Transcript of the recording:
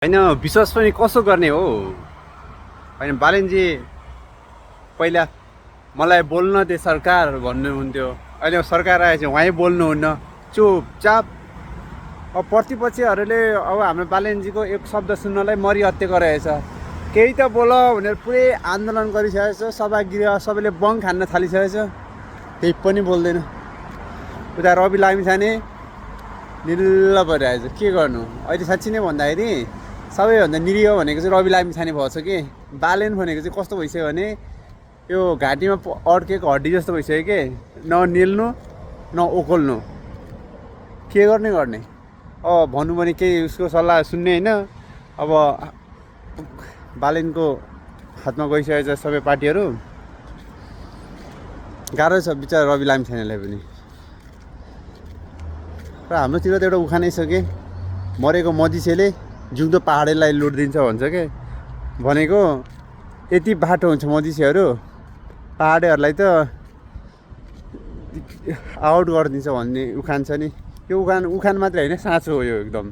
होइन विश्वास पनि कसो गर्ने हो होइन बालेनजी पहिला मलाई बोल्न दे सरकार भन्नुहुन्थ्यो अहिले सरकार आएपछि उहाँ बोल्नुहुन्न चुपचाप अब प्रतिपक्षीहरूले अब हाम्रो बालेनजीको एक शब्द सुन्नलाई मरिहत्ते रहेछ केही त बोल भनेर पुरै आन्दोलन गरिसकेको छ सभागृह सबैले बङ खान्न थालिसकेको छ केही पनि बोल्दैन उता रवि लामिछाने निल्ल परिरहेछ के गर्नु अहिले साँच्ची नै भन्दाखेरि सबैभन्दा निरीह भनेको चाहिँ रवि लामिछाने भएको छ कि बालेन भनेको चाहिँ कस्तो भइसक्यो भने यो घाँटीमा अड्केको हड्डी जस्तो भइसक्यो कि न निल्नु न ओकोल्नु के गर्ने अब भन्नु भने केही उसको सल्लाह सुन्ने होइन अब बालेनको हातमा गइसकेको छ सबै पार्टीहरू गाह्रो छ बिचरा रवि लामिछानेलाई पनि र हाम्रोतिर त एउटा उखानै छ कि मरेको मधिसेले जिउँदो पहाडेलाई लुटिदिन्छ भन्छ के भनेको यति बाटो हुन्छ मधिसेहरू पहाडेहरूलाई त आउट गरिदिन्छ भन्ने उखान छ नि यो उखान मात्रै होइन साँचो हो यो एकदम